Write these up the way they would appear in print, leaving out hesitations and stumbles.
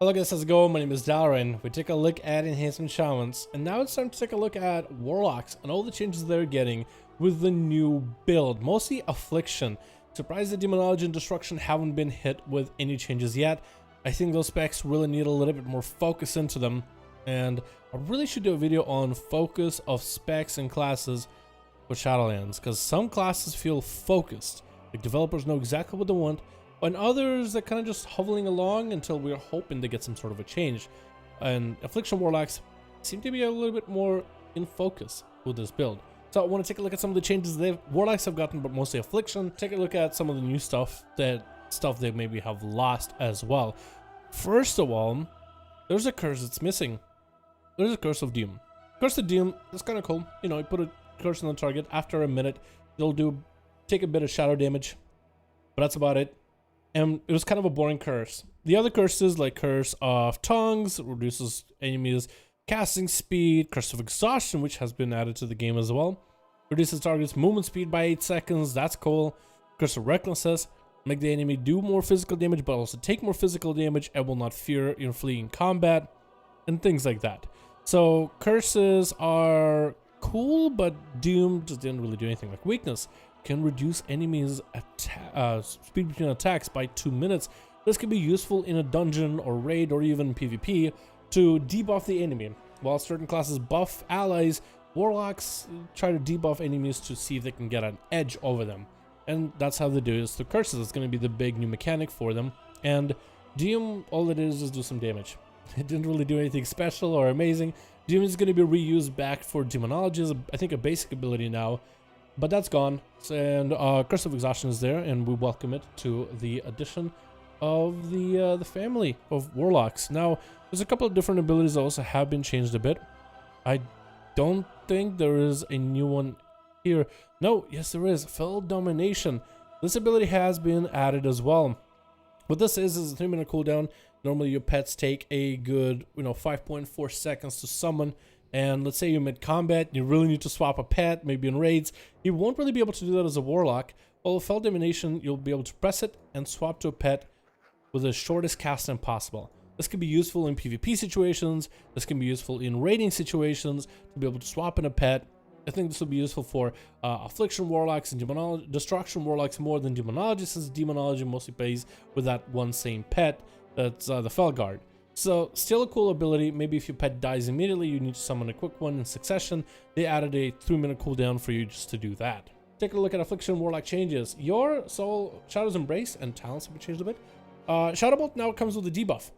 Hello guys, how's it going? My name is Dalaran. We take a look at enhancement shamans, and now it's time to take a look at warlocks and all the changes they're getting with the new build, mostly Affliction. Surprised that Demonology and Destruction haven't been hit with any changes yet. I think those specs really need a little bit more focus into them, and I really should do a video on focus of specs and classes for Shadowlands, because some classes feel focused, like developers know exactly what they want, and others are kind of just hovering along until we're hoping to get some sort of a change. And Affliction Warlocks seem to be a little bit more in focus with this build. So I want to take a look at some of the changes Warlocks have gotten, but mostly Affliction. Take a look at some of the new stuff they maybe have lost as well. First of all, there's a curse that's missing. There's a Curse of Doom. Curse of Doom is kind of cool. You know, you put a curse on the target. After a minute, it'll take a bit of shadow damage, but that's about it. And it was kind of a boring curse. The other curses, like Curse of Tongues, reduces enemies' casting speed. Curse of Exhaustion, which has been added to the game as well, reduces target's movement speed by 8 seconds. That's cool. Curse of Recklessness, make the enemy do more physical damage, but also take more physical damage and will not fear in fleeing combat, and things like that. So curses are cool, but Doom just didn't really do anything. Like Weakness can reduce enemies' speed between attacks by 2 minutes. This can be useful in a dungeon or raid or even PvP to debuff the enemy. While certain classes buff allies, warlocks try to debuff enemies to see if they can get an edge over them. And that's how they do it. Through curses. It's going to be the big new mechanic for them. And Doom, all it is do some damage. It didn't really do anything special or amazing. Doom is going to be reused back for Demonology as I think a basic ability now. But that's gone, and Curse of Exhaustion is there, and we welcome it to the addition of the family of Warlocks. Now, there's a couple of different abilities that also have been changed a bit. I don't think there is a new one here. No, yes there is. Fell Domination. This ability has been added as well. What this is a 3-minute cooldown. Normally your pets take a good 5.4 seconds to summon. And let's say you're mid-combat, you really need to swap a pet, maybe in raids. You won't really be able to do that as a Warlock. While with Fell Domination, you'll be able to press it and swap to a pet with the shortest cast time possible. This can be useful in PvP situations. This can be useful in raiding situations to be able to swap in a pet. I think this will be useful for Affliction Warlocks and Destruction Warlocks more than Demonology, since Demonology mostly plays with that one same pet. That's the Felguard. So, still a cool ability. Maybe if your pet dies immediately, you need to summon a quick one in succession. They added a 3-minute cooldown for you just to do that. Take a look at Affliction Warlock changes. Your Soul, Shadow's Embrace, and Talents have been changed a bit. Shadowbolt now comes with a debuff.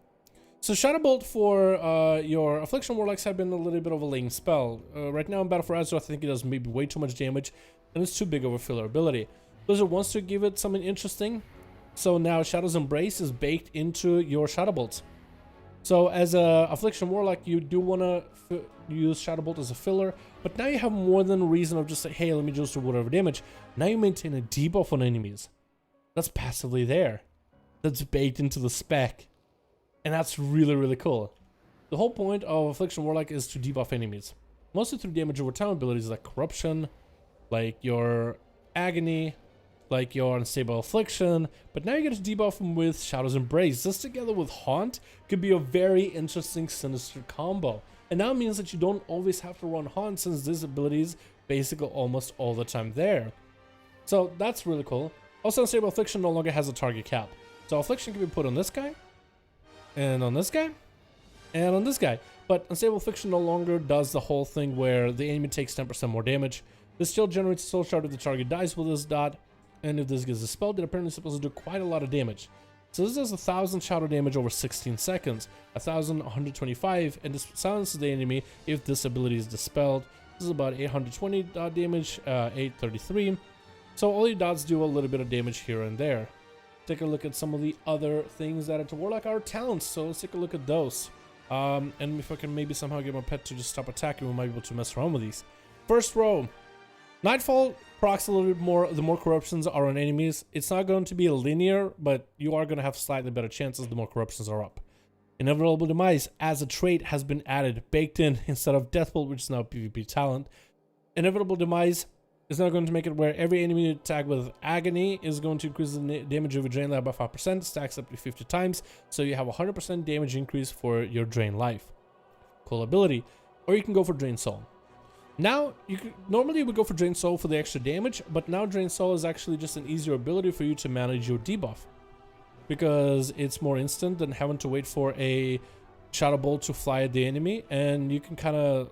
So, Shadowbolt for your Affliction Warlocks have been a little bit of a lame spell. Right now in Battle for Azeroth, I think it does maybe way too much damage, and it's too big of a filler ability. Blizzard wants to give it something interesting, so now Shadow's Embrace is baked into your Shadowbolts. So as a Affliction Warlock, you do want to use Shadowbolt as a filler, but now you have more than a reason of just like, hey, let me just do whatever damage. Now you maintain a debuff on enemies. That's passively there. That's baked into the spec. And that's really, really cool. The whole point of Affliction Warlock is to debuff enemies. Mostly through damage over time abilities like Corruption, like your Agony, like your Unstable Affliction, but now you get to debuff them with Shadow's Embrace. This together with Haunt could be a very interesting sinister combo. And now it means that you don't always have to run Haunt, since this ability is basically almost all the time there. So that's really cool. Also, Unstable Affliction no longer has a target cap. So Affliction can be put on this guy, and on this guy, and on this guy. But Unstable Affliction no longer does the whole thing where the enemy takes 10% more damage. This still generates a soul shard if the target dies with this dot. And if this gets dispelled, it apparently is supposed to do quite a lot of damage. So this does 1,000 shadow damage over 16 seconds, 1,125, and this silences the enemy if this ability is dispelled. This is about 820 dot damage, 833. So all your dots do a little bit of damage here and there. Take a look at some of the other things that are to Warlock are talents, so let's take a look at those. And if I can maybe somehow get my pet to just stop attacking, we might be able to mess around with these. First row. Nightfall procs a little bit more the more corruptions are on enemies. It's not going to be linear, but you are going to have slightly better chances the more corruptions are up. Inevitable Demise as a trait has been added, baked in instead of Deathbolt, which is now a PvP talent. Inevitable Demise is now going to make it where every enemy attack with Agony is going to increase the damage of your drain life by 5%, stacks up to 50 times, so you have a 100% damage increase for your drain life. Cool ability. Or you can go for Drain Soul. Now, normally we go for Drain Soul for the extra damage, but now Drain Soul is actually just an easier ability for you to manage your debuff, because it's more instant than having to wait for a Shadow Bolt to fly at the enemy, and you can kind of...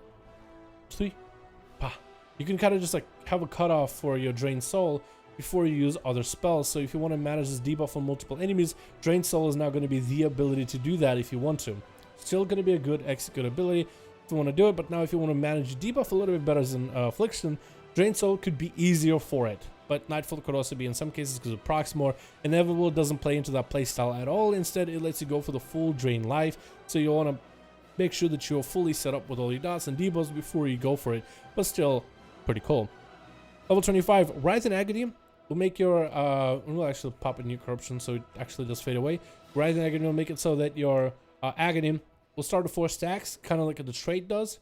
You can kind of just like have a cutoff for your Drain Soul before you use other spells. So if you want to manage this debuff on multiple enemies, Drain Soul is now going to be the ability to do that if you want to. Still going to be a good execute ability if you want to do it, but now if you want to manage debuff a little bit better than Affliction, Drain Soul could be easier for it. But Nightfall could also be in some cases because it procs more. Inevitable doesn't play into that playstyle at all. Instead, it lets you go for the full drain life. So you want to make sure that you're fully set up with all your dots and debuffs before you go for it. But still, pretty cool. Level 25, Rise in Agony will make your, we'll actually pop a new corruption so it actually does fade away. Rise in Agony will make it so that your Agony will start at 4 stacks, kind of like the trait does,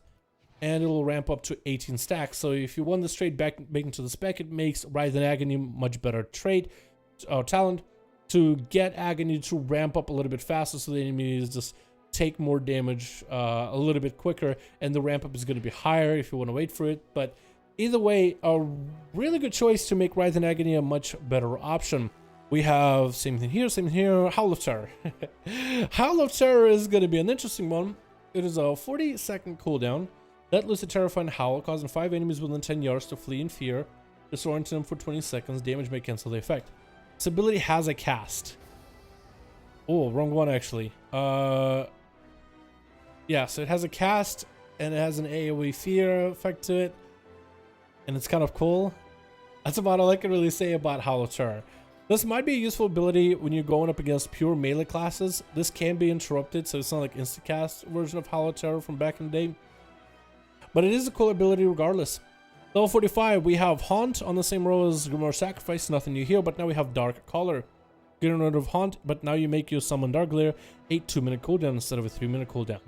and it will ramp up to 18 stacks. So if you want the trait back into the spec, it makes Rise in Agony much better trait, talent, to get Agony to ramp up a little bit faster so the enemies just take more damage a little bit quicker, and the ramp up is going to be higher if you want to wait for it. But either way, a really good choice to make Rise in Agony a much better option. We have same thing here, Howl of Terror. Howl of Terror is going to be an interesting one. It is a 40-second cooldown. Let loose a terrifying howl, causing 5 enemies within 10 yards to flee in fear. Disorienting them for 20 seconds. Damage may cancel the effect. This ability has a cast. Oh, wrong one actually. Yeah, so it has a cast, and it has an AoE fear effect to it. And it's kind of cool. That's about all I can really say about Howl of Terror. This might be a useful ability when you're going up against pure melee classes. This can be interrupted, so it's not like instacast version of Howl of Terror from back in the day. But it is a cool ability regardless. Level 45, we have Haunt on the same row as Grimoire Sacrifice, nothing new here, but now we have Dark Caller. Getting rid of Haunt, but now you make your Summon Dark Glare a 2-minute cooldown instead of a 3-minute cooldown.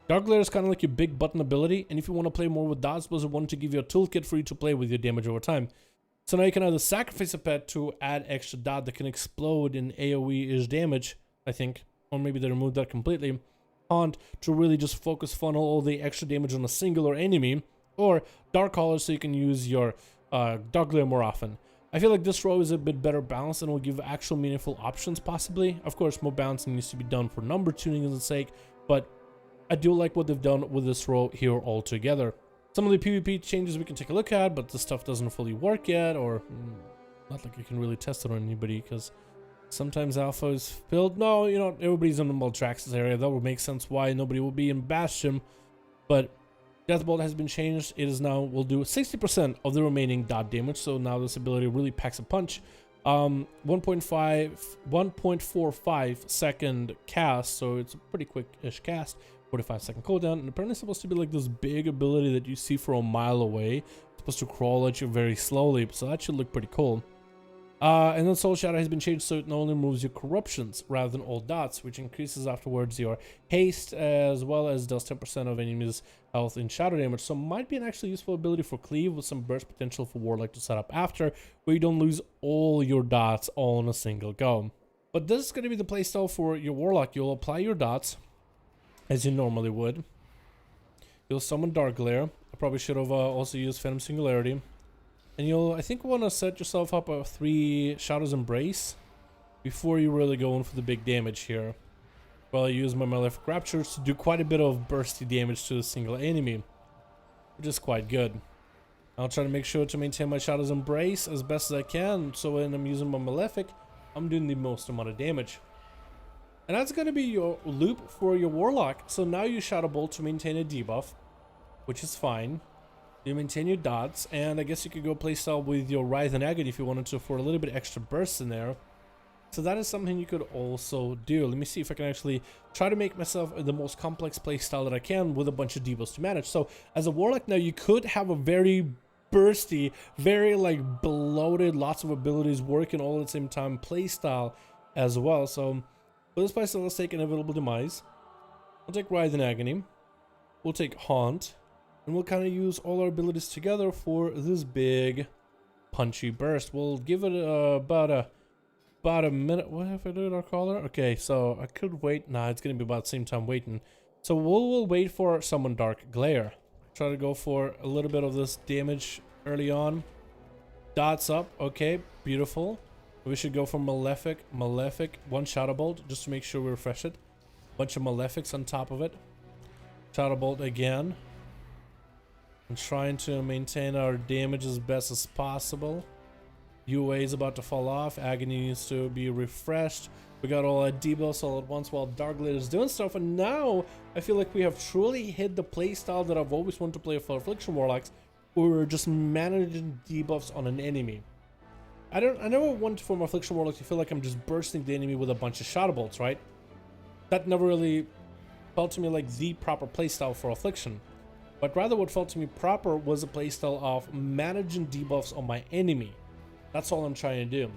Dark Glare is kind of like your big button ability, and if you want to play more with dots, Blizzard wanted to give you a toolkit for you to play with your damage over time. So now you can either sacrifice a pet to add extra dot that can explode in AoE-ish damage, I think, or maybe they removed that completely. Haunt to really just focus funnel all the extra damage on a singular enemy, or Dark Caller so you can use your Dark Glare more often. I feel like this row is a bit better balanced and will give actual meaningful options possibly. Of course, more balancing needs to be done for number tuning's sake, but I do like what they've done with this row here altogether. Some of the PvP changes we can take a look at, but the stuff doesn't fully work yet, or not like you can really test it on anybody, because sometimes alpha is filled. No, you know, everybody's in the Maltraxxus area. That would make sense why nobody will be in Bastion, but Deathbolt has been changed. It is now, will do 60% of the remaining dot damage, so now this ability really packs a punch. 1.45 second cast, so it's a pretty quick-ish cast. 45-second cooldown, and apparently it's supposed to be like this big ability that you see from a mile away. It's supposed to crawl at you very slowly, so that should look pretty cool. And then Soul Shadow has been changed so it not only removes your corruptions rather than all dots, which increases afterwards your haste, as well as does 10% of enemies' health in shadow damage. So might be an actually useful ability for Cleave with some burst potential for Warlock to set up after, where you don't lose all your dots all in a single go. But this is going to be the playstyle for your Warlock. You'll apply your dots as you normally would. You'll summon Dark Glare. I probably should have also used Phantom Singularity. And you'll, I think, want to set yourself up a 3 Shadow's Embrace before you really go in for the big damage here. Well, I use my Malefic Raptures to do quite a bit of bursty damage to a single enemy, which is quite good. I'll try to make sure to maintain my Shadow's Embrace as best as I can, so when I'm using my Malefic, I'm doing the most amount of damage. And that's going to be your loop for your Warlock. So now you Shadow Bolt to maintain a debuff, which is fine. You maintain your dots, and I guess you could go playstyle with your Rise in Agony if you wanted to for a little bit extra burst in there. So that is something you could also do. Let me see if I can actually try to make myself the most complex playstyle that I can with a bunch of debuffs to manage. So as a Warlock now, you could have a very bursty, very like bloated, lots of abilities working all at the same time playstyle as well. So for this playstyle, let's take Inevitable Demise. We'll take Rise in Agony. We'll take Haunt. And we'll kind of use all our abilities together for this big punchy burst. We'll give it about a minute. What have I done our caller? Okay, so I could wait. Nah, it's gonna be about the same time waiting. So we'll wait for Summon Dark Glare. Try to go for a little bit of this damage early on. Dots up. Okay, beautiful. We should go for Malefic, one Shadow Bolt, just to make sure we refresh it. Bunch of Malefics on top of it. Shadow Bolt again. And trying to maintain our damage as best as possible. UA is about to fall off. Agony needs to be refreshed. We got all our debuffs all at once while Dark Glade is doing stuff. And now I feel like we have truly hit the playstyle that I've always wanted to play for Affliction Warlocks, where we're just managing debuffs on an enemy. I never want from Affliction Warlocks to feel like I'm just bursting the enemy with a bunch of Shadow Bolts, right? That never really felt to me like the proper playstyle for Affliction. But rather what felt to me proper was a playstyle of managing debuffs on my enemy. That's all I'm trying to do.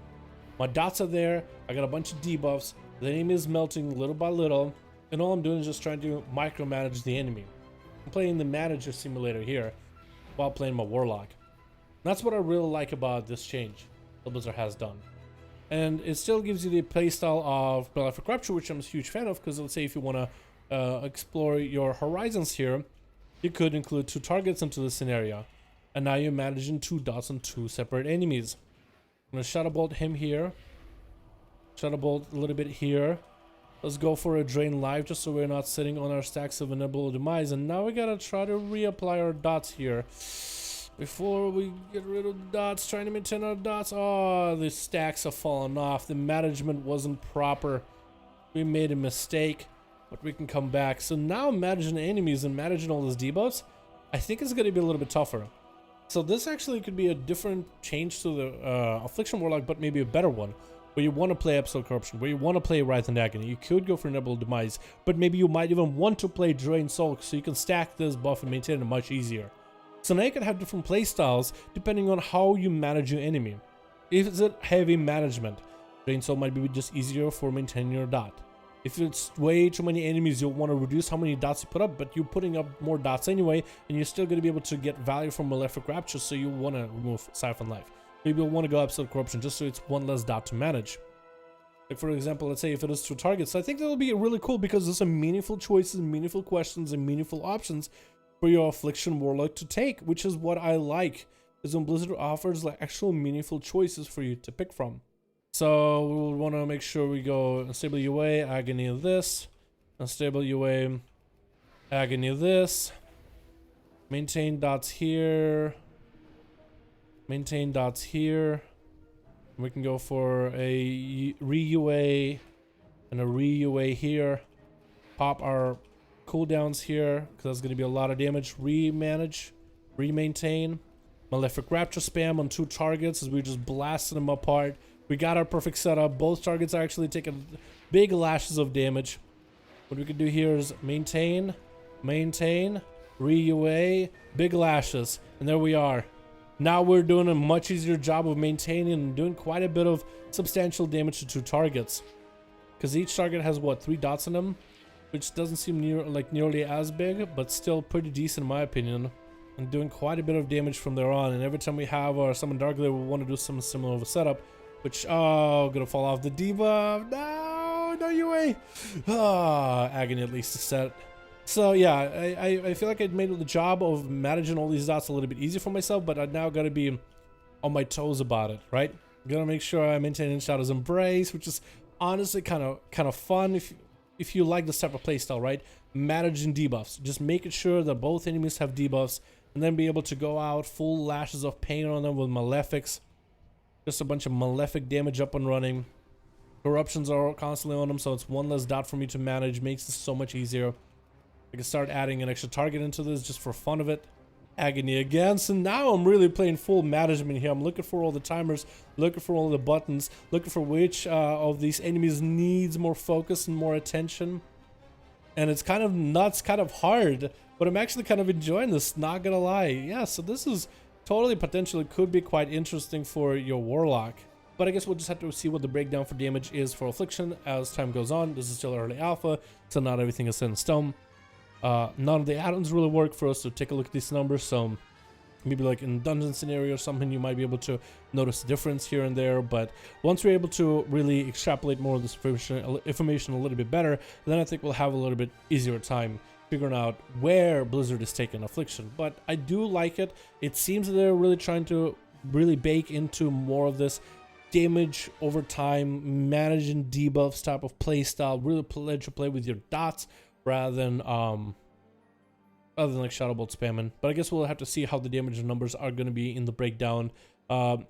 My dots are there, I got a bunch of debuffs, the enemy is melting little by little, and all I'm doing is just trying to micromanage the enemy. I'm playing the manager simulator here while playing my Warlock. And that's what I really like about this change that Blizzard has done. And it still gives you the playstyle of Malefic Rapture, which I'm a huge fan of, because let's say if you want to explore your horizons here, you could include 2 targets into the scenario. And now you're managing 2 dots on 2 separate enemies. I'm going to Shadow Bolt him here. Shadow Bolt a little bit here. Let's go for a Drain Life just so we're not sitting on our stacks of Enable Demise. And now we got to try to reapply our dots here. Before we get rid of the dots, trying to maintain our dots. Oh, the stacks have fallen off. The management wasn't proper. We made a mistake, but we can come back. So now managing enemies and managing all those debuffs, I think it's going to be a little bit tougher. So this actually could be a different change to the Affliction Warlock, but maybe a better one. Where you want to play Absolute Corruption, where you want to play Wrath and Agony. You could go for Enable Demise, but maybe you might even want to play Drain Soul, so you can stack this buff and maintain it much easier. So now you can have different playstyles depending on how you manage your enemy. If it's a heavy management, Drain Soul might be just easier for maintaining your dot. If it's way too many enemies, you'll want to reduce how many dots you put up, but you're putting up more dots anyway, and you're still going to be able to get value from Malefic Rapture, so you want to remove Siphon Life. Maybe you'll want to go Absolute Corruption just so it's one less dot to manage. Like for example, let's say if it is 2 targets, I think that'll be really cool because there's some meaningful choices, meaningful questions, and meaningful options for your Affliction Warlock to take, which is what I like, is when Blizzard offers like actual meaningful choices for you to pick from. So we will want to make sure we go Unstable UA, Agony of this, Unstable UA, Agony of this, maintain dots here, maintain dots here. We can go for a re-UA and a re-UA here, pop our cooldowns here, because that's going to be a lot of damage. Re-manage, re-maintain, Malefic Rapture spam on 2 targets as we just blasted them apart. We got our perfect setup. Both targets are actually taking big lashes of damage. What we can do here is maintain, maintain, re-UA, big lashes, and there we are. Now we're doing a much easier job of maintaining and doing quite a bit of substantial damage to 2 targets. Because each target has, what, 3 dots on them? Which doesn't seem nearly as big, but still pretty decent in my opinion. And doing quite a bit of damage from there on. And every time we have our Summon Dark Glare, we want to do some similar of a setup. Which, oh, gonna fall off the debuff. No, no UA. Ah, Agony at least is set. So yeah, I feel like I made the job of managing all these dots a little bit easier for myself, but I now gotta be on my toes about it, right? Gotta make sure I maintain Shadow's Embrace, which is honestly kind of fun if you like this type of playstyle, right? Managing debuffs, just making sure that both enemies have debuffs, and then be able to go out full lashes of pain on them with Malefics. Just a bunch of Malefic damage up and running. Corruptions are constantly on them, so it's one less dot for me to manage. Makes this so much easier. I can start adding an extra target into this just for fun of it. Agony again. So now I'm really playing full management here. I'm looking for all the timers, looking for all the buttons, looking for which of these enemies needs more focus and more attention. And it's kind of nuts, kind of hard, but I'm actually kind of enjoying this, not gonna lie. Yeah, so this is totally potentially could be quite interesting for your Warlock. But I guess we'll just have to see what the breakdown for damage is for Affliction as time goes on. This is still early alpha, so not everything is set in stone. None of the add-ons really work for us to take a look at these numbers, so maybe like in dungeon scenario or something, you might be able to notice a difference here and there. But once we're able to really extrapolate more of this information a little bit better, then I think we'll have a little bit easier time figuring out where Blizzard is taking Affliction. But I do like it. It seems that they're really trying to really bake into more of this damage over time, managing debuffs type of playstyle, really let you play with your dots rather than other than like Shadow Bolt spamming. But I guess we'll have to see how the damage numbers are going to be in the breakdown at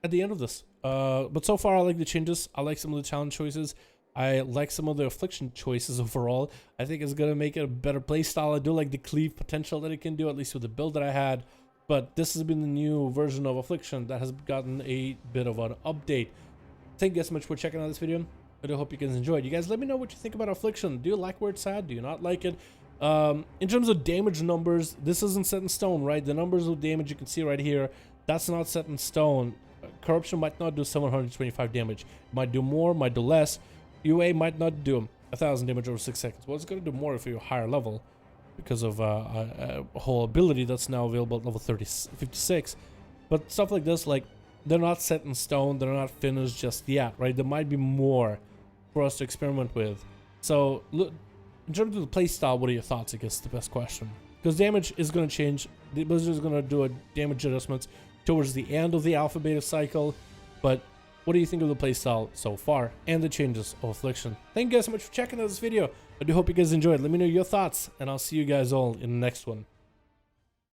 the end of this. But so far I like the changes. I like some of the challenge choices. I like some of the Affliction choices overall. I think it's going to make it a better playstyle. I do like the cleave potential that it can do, at least with the build that I had. But this has been the new version of Affliction that has gotten a bit of an update. Thank you guys so much for checking out this video. I do hope you guys enjoyed. You guys let me know what you think about Affliction. Do you like where it's at? Do you not like it? In terms of damage numbers, this isn't set in stone, right? The numbers of damage you can see right here, that's not set in stone. Corruption might not do 725 damage. It might do more, might do less. UA might not do 1000 damage over 6 seconds. Well, it's going to do more if you're higher level, because of a whole ability that's now available at level 56. But stuff like this, like, they're not set in stone, they're not finished just yet, right? There might be more for us to experiment with. So look, in terms of the playstyle, what are your thoughts? I guess the best question, because damage is going to change. The Blizzard is going to do a damage adjustments towards the end of the alpha beta cycle. But what do you think of the playstyle so far and the changes of Affliction? Thank you guys so much for checking out this video. I do hope you guys enjoyed. Let me know your thoughts, and I'll see you guys all in the next one.